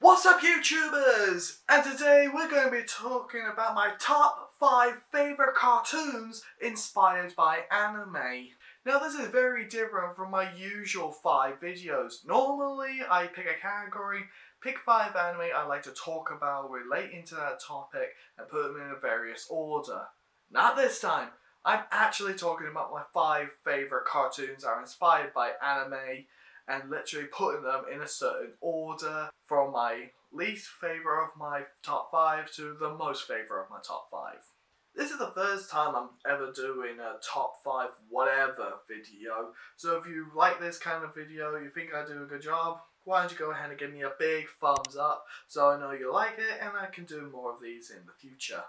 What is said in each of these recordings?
What's up, YouTubers? And today we're going to be talking about my top 5 favorite cartoons inspired by anime. Now this is very different from my usual 5 videos. Normally I pick a category, pick 5 anime I like to talk about relating to that topic and put them in a various order. Not this time. I'm actually talking about my 5 favorite cartoons that are inspired by anime and literally putting them in a certain order from my least favorite of my top 5 to the most favorite of my top 5. This is the first time I'm ever doing a top 5 whatever video, so if you like this kind of video, you think I do a good job, why don't you go ahead and give me a big thumbs up so I know you like it and I can do more of these in the future.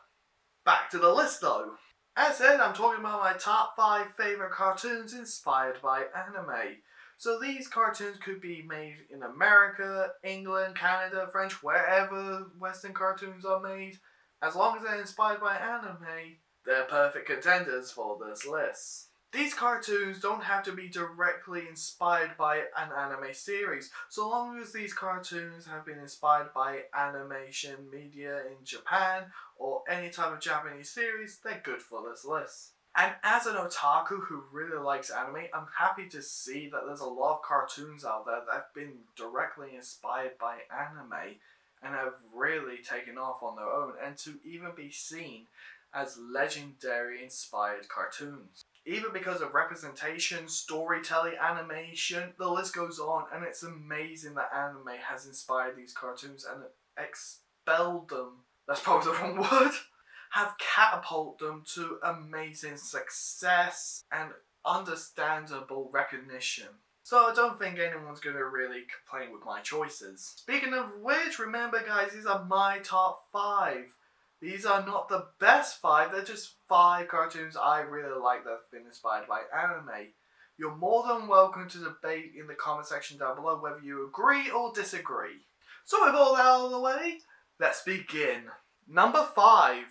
Back to the list though. As said, I'm talking about my top 5 favorite cartoons inspired by anime. So these cartoons could be made in America, England, Canada, French, wherever Western cartoons are made. As long as they're inspired by anime, they're perfect contenders for this list. These cartoons don't have to be directly inspired by an anime series, so long as these cartoons have been inspired by animation media in Japan or any type of Japanese series, they're good for this list. And as an otaku who really likes anime, I'm happy to see that there's a lot of cartoons out there that have been directly inspired by anime and have really taken off on their own, and to even be seen as legendary inspired cartoons. Either because of representation, storytelling, animation, the list goes on, and it's amazing that anime has inspired these cartoons and expelled them, that's probably the wrong word, have catapulted them to amazing success and understandable recognition. So I don't think anyone's going to really complain with my choices. Speaking of which, remember guys, these are my top 5. These are not the best 5, they're just 5 cartoons I really like that have been inspired by anime. You're more than welcome to debate in the comment section down below whether you agree or disagree. So with all that out of the way, let's begin. Number 5.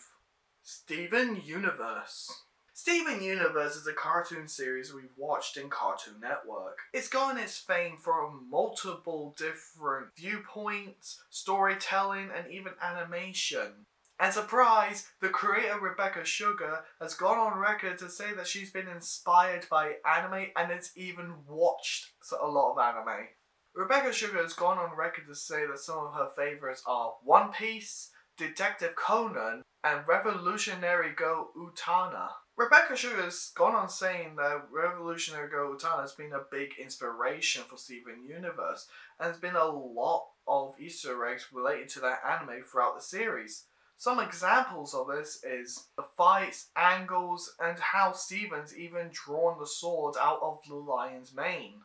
Steven Universe. Steven Universe is a cartoon series we've watched in Cartoon Network. It's gotten its fame from multiple different viewpoints, storytelling, and even animation. And surprise, the creator Rebecca Sugar has gone on record to say that she's been inspired by anime and has even watched a lot of anime. Rebecca Sugar has gone on record to say that some of her favourites are One Piece, Detective Conan, and Revolutionary Girl Utena. Rebecca Sugar has gone on saying that Revolutionary Girl Utena has been a big inspiration for Steven Universe, and there's been a lot of Easter eggs related to that anime throughout the series. Some examples of this is the fights, angles, and how Steven's even drawn the sword out of the lion's mane.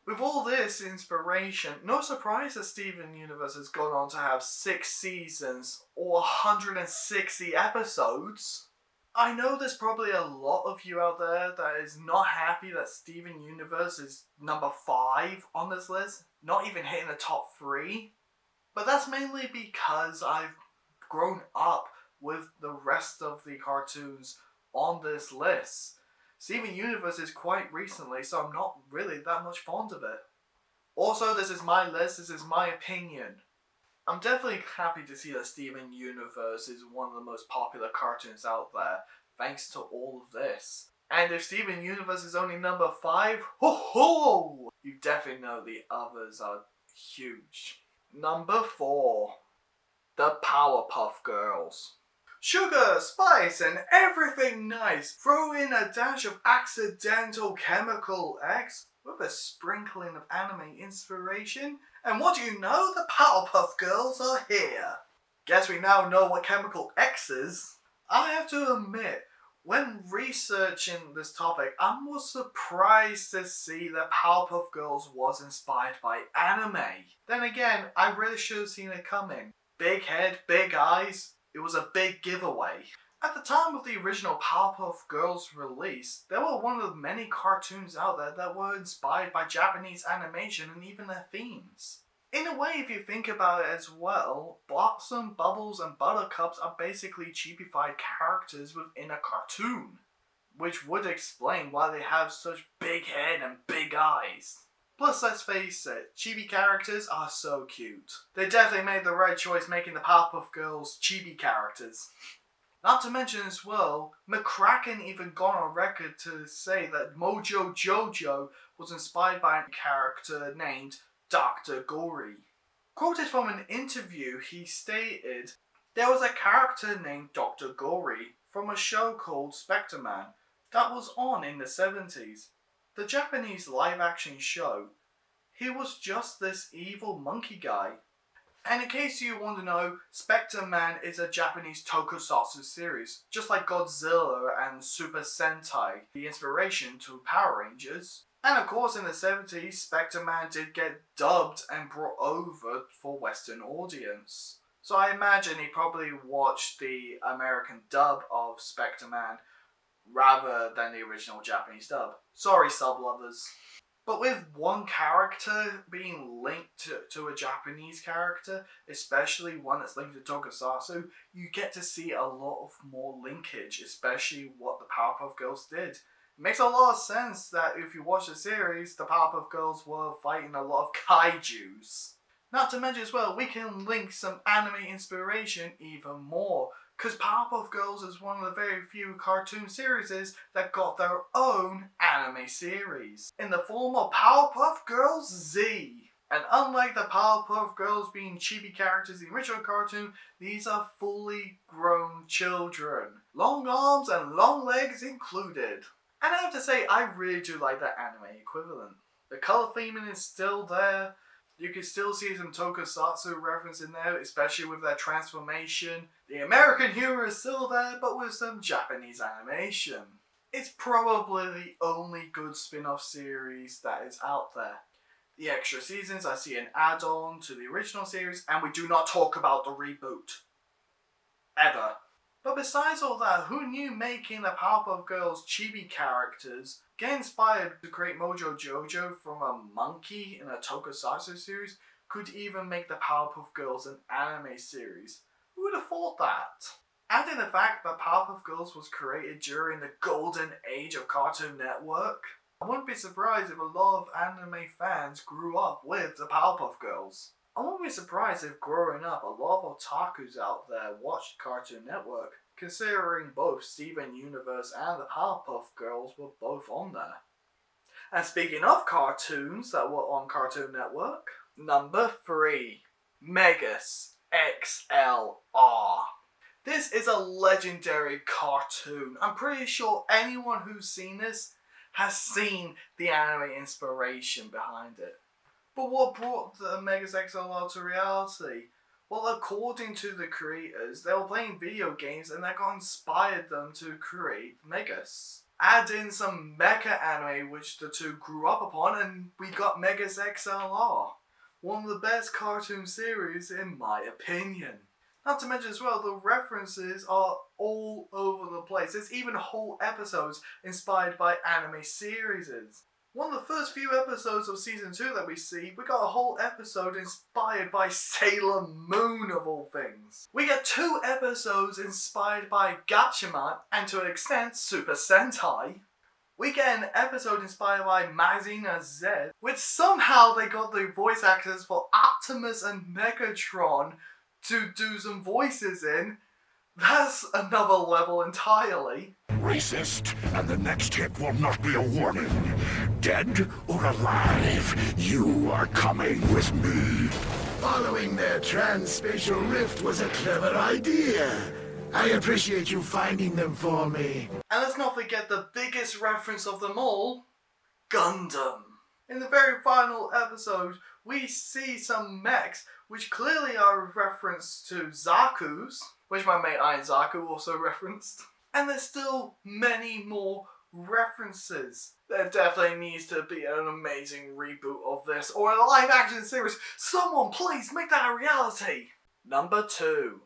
With all this inspiration, no surprise that Steven Universe has gone on to have 6 seasons or 160 episodes. I know there's probably a lot of you out there that is not happy that Steven Universe is number 5 on this list, not even hitting the top 3. But that's mainly because I've grown up with the rest of the cartoons on this list. Steven Universe is quite recently, so I'm not really that much fond of it. Also, this is my list, this is my opinion. I'm definitely happy to see that Steven Universe is one of the most popular cartoons out there, thanks to all of this. And if Steven Universe is only number 5, ho ho! You definitely know the others are huge. Number 4. The Powerpuff Girls. Sugar, spice, and everything nice. Throw in a dash of accidental chemical X with a sprinkling of anime inspiration, and what do you know? The Powerpuff Girls are here. Guess we now know what chemical X is. I have to admit, when researching this topic, I was surprised to see that Powerpuff Girls was inspired by anime. Then again, I really should have seen it coming. Big head, big eyes. It was a big giveaway. At the time of the original Powerpuff Girls release, there were one of the many cartoons out there that were inspired by Japanese animation and even their themes. In a way, if you think about it as well, Blossom, Bubbles, and Buttercups are basically cheapified characters within a cartoon, which would explain why they have such big head and big eyes. Plus, let's face it, chibi characters are so cute. They definitely made the right choice making the Powerpuff Girls chibi characters. Not to mention as well, McCracken even gone on record to say that Mojo Jojo was inspired by a character named Dr. Gory. Quoted from an interview, he stated, "There was a character named Dr. Gory from a show called Spectre Man that was on in the 70s. The Japanese live-action show. He was just this evil monkey guy." And in case you want to know, Spectre Man is a Japanese tokusatsu series, just like Godzilla and Super Sentai, the inspiration to Power Rangers. And of course in the 70s, Spectre Man did get dubbed and brought over for Western audience. So I imagine he probably watched the American dub of Spectre Man rather than the original Japanese dub. Sorry, sub lovers. But with one character being linked to a Japanese character, especially one that's linked to Tokusatsu, you get to see a lot of more linkage, especially what the Powerpuff Girls did. It makes a lot of sense that if you watch the series, the Powerpuff Girls were fighting a lot of kaijus. Not to mention as well, we can link some anime inspiration even more, because Powerpuff Girls is one of the very few cartoon series that got their own anime series, in the form of Powerpuff Girls Z. And unlike the Powerpuff Girls being chibi characters in the original cartoon, these are fully grown children. Long arms and long legs included. And I have to say, I really do like that anime equivalent. The colour theming is still there. You can still see some tokusatsu reference in there, especially with their transformation. The American humor is still there, but with some Japanese animation. It's probably the only good spin-off series that is out there. The extra seasons I see an add-on to the original series, and we do not talk about the reboot. Ever. But besides all that, who knew making the Powerpuff Girls chibi characters get inspired to create Mojo Jojo from a monkey in a tokusatsu series could even make the Powerpuff Girls an anime series? Who would have thought that? Adding the fact that Powerpuff Girls was created during the golden age of Cartoon Network, I wouldn't be surprised if a lot of anime fans grew up with the Powerpuff Girls. I wouldn't be surprised if growing up a lot of otakus out there watched Cartoon Network, considering both Steven Universe and the Powerpuff Girls were both on there. And speaking of cartoons that were on Cartoon Network, number 3, Megas XLR. This is a legendary cartoon. I'm pretty sure anyone who's seen this has seen the anime inspiration behind it. But what brought the Megas XLR to reality? Well, according to the creators, they were playing video games and that got inspired them to create Megas. Add in some mecha anime which the two grew up upon and we got Megas XLR. One of the best cartoon series in my opinion. Not to mention as well, the references are all over the place. There's even whole episodes inspired by anime series. One of the first few episodes of season 2 that we see, we got a whole episode inspired by Sailor Moon of all things. We get 2 episodes inspired by Gatchaman and to an extent Super Sentai. We get an episode inspired by Mazinger Z, which somehow they got the voice actors for Optimus and Megatron to do some voices in. That's another level entirely. Racist, and the next hit will not be a warning. Dead or alive, you are coming with me. Following their transspatial rift was a clever idea. I appreciate you finding them for me. And let's not forget the biggest reference of them all, Gundam. In the very final episode, we see some mechs which clearly are a reference to Zaku's, which my mate Iron Zaku also referenced. And there's still many more references. There definitely needs to be an amazing reboot of this, or a live action series. Someone please make that a reality! Number 2.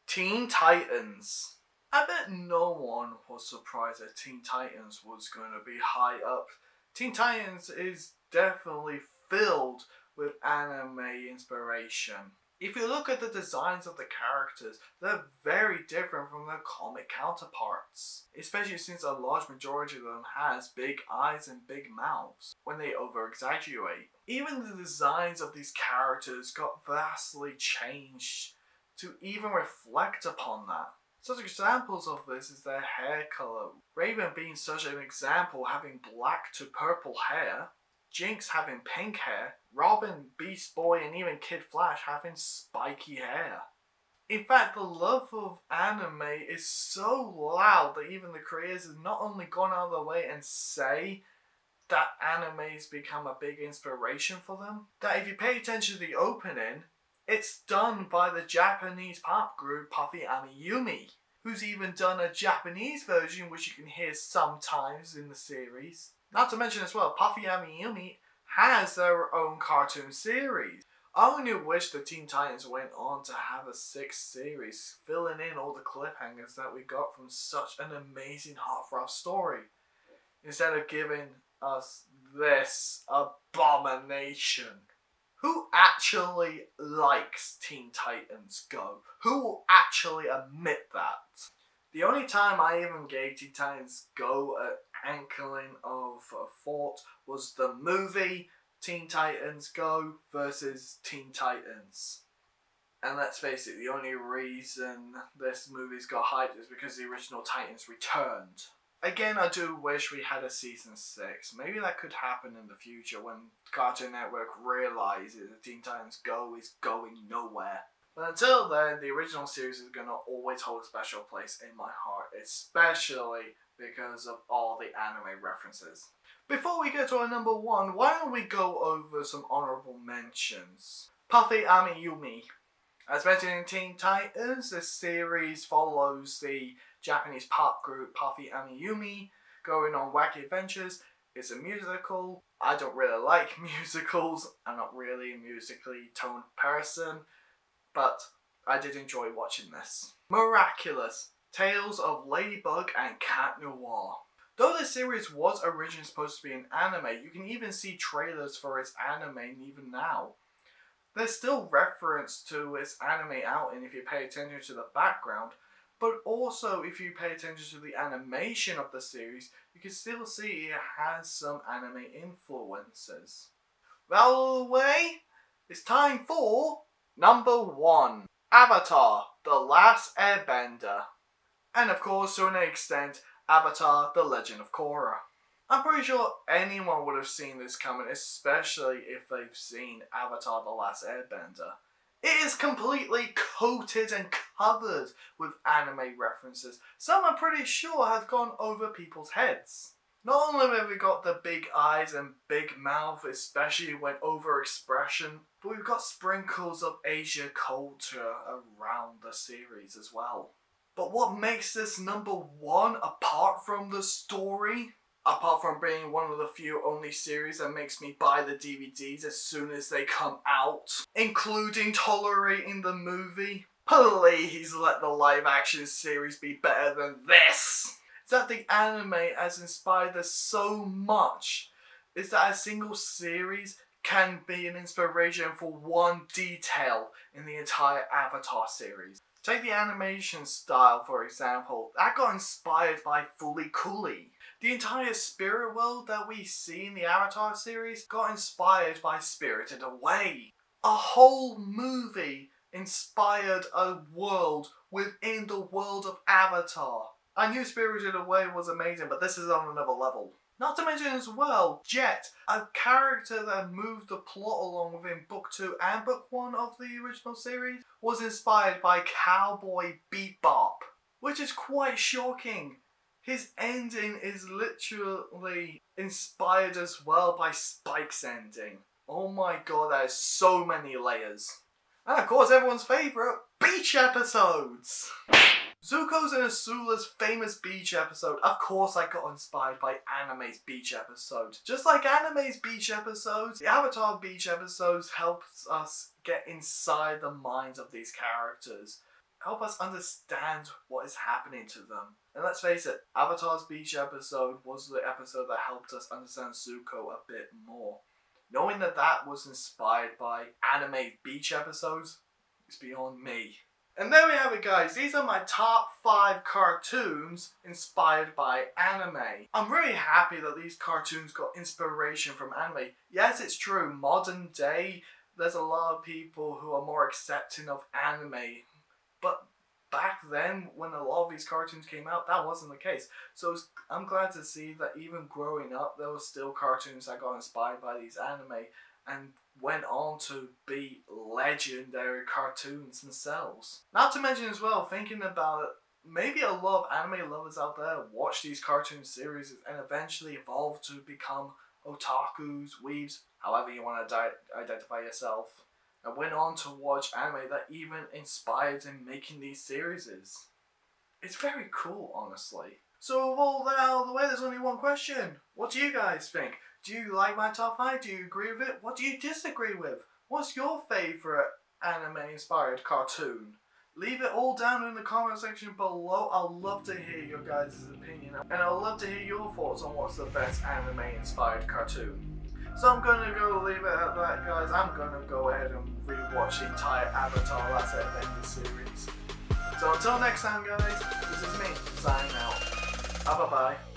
Teen Titans. I bet no one was surprised that Teen Titans was going to be high up. Teen Titans is definitely filled with anime inspiration. If you look at the designs of the characters, they're very different from their comic counterparts, especially since a large majority of them has big eyes and big mouths when they over-exaggerate. Even the designs of these characters got vastly changed to even reflect upon that. Such examples of this is their hair colour. Raven being such an example, having black to purple hair, Jinx having pink hair, Robin, Beast Boy and even Kid Flash having spiky hair. In fact, the love of anime is so loud that even the creators have not only gone out of their way and say that anime has become a big inspiration for them, that if you pay attention to the opening, it's done by the Japanese pop group Puffy Amiyumi, who's even done a Japanese version which you can hear sometimes in the series. Not to mention as well, Puffy Amiyumi has their own cartoon series. I only wish the Teen Titans went on to have a 6th series, filling in all the cliffhangers that we got from such an amazing heartthrob story, instead of giving us this abomination. Who actually likes Teen Titans Go? Who will actually admit that? The only time I even gave Teen Titans Go an inkling of a thought was the movie Teen Titans Go versus Teen Titans. And let's face it, the only reason this movie's got hyped is because the original Titans returned. Again, I do wish we had a season 6. Maybe that could happen in the future when Cartoon Network realizes that Teen Titans Go is going nowhere. But until then, the original series is going to always hold a special place in my heart, especially because of all the anime references. Before we get to our number 1, why don't we go over some honorable mentions? Puffy Amiyumi. As mentioned in Teen Titans, this series follows the Japanese pop group Puffy Amiyumi going on wacky adventures. It's a musical. I don't really like musicals. I'm not really a musically toned person, but I did enjoy watching this. Miraculous. Tales of Ladybug and Cat Noir. Though this series was originally supposed to be an anime, you can even see trailers for its anime even now. There's still reference to its anime outing if you pay attention to the background, but also if you pay attention to the animation of the series, you can still see it has some anime influences. Well, way, it's time for number 1. Avatar: The Last Airbender. And of course, to an extent, Avatar: The Legend of Korra. I'm pretty sure anyone would have seen this coming, especially if they've seen Avatar: The Last Airbender. It is completely coated and covered with anime references. Some I'm pretty sure have gone over people's heads. Not only have we got the big eyes and big mouth, especially when overexpression, but we've got sprinkles of Asia culture around the series as well. But what makes this number 1 apart from the story? Apart from being one of the few only series that makes me buy the DVDs as soon as they come out, including tolerating the movie. Please let the live action series be better than this. Is that the anime has inspired us so much. Is that a single series can be an inspiration for one detail in the entire Avatar series. Take the animation style, for example. That got inspired by Fooly Cooly. The entire spirit world that we see in the Avatar series got inspired by Spirited Away. A whole movie inspired a world within the world of Avatar. I knew Spirited Away was amazing, but this is on another level. Not to mention as well, Jet, a character that moved the plot along within Book 2 and Book 1 of the original series, was inspired by Cowboy Bebop, which is quite shocking. His ending is literally inspired as well by Spike's ending. Oh my god, that is so many layers. And of course, everyone's favourite, beach episodes! Zuko's and Azula's famous beach episode. Of course I got inspired by anime's beach episode. Just like anime's beach episodes, the Avatar beach episodes helps us get inside the minds of these characters. Help us understand what is happening to them. And let's face it, Avatar's beach episode was the episode that helped us understand Zuko a bit more. Knowing that that was inspired by anime beach episodes is beyond me. And there we have it, guys. These are my top 5 cartoons inspired by anime. I'm really happy that these cartoons got inspiration from anime. Yes, it's true, modern day, there's a lot of people who are more accepting of anime. But back then, when a lot of these cartoons came out, that wasn't the case. So I'm glad to see that even growing up, there were still cartoons that got inspired by these anime and went on to be legendary cartoons themselves. Not to mention as well, thinking about it, maybe a lot of anime lovers out there watch these cartoon series and eventually evolve to become otakus, weebs, however you want to identify yourself, and went on to watch anime that even inspired in making these series. It's very cool, honestly. So with all that out of the way, there's only one question. What do you guys think? Do you like my top 5? Do you agree with it? What do you disagree with? What's your favourite anime-inspired cartoon? Leave it all down in the comment section below. I'll love to hear your guys' opinion. And I'll love to hear your thoughts on what's the best anime-inspired cartoon. So I'm going to go leave it at that, guys. I'm going to go ahead and rewatch the entire Avatar Last Airbender series. So until next time, guys, this is me, signing out. Bye-bye.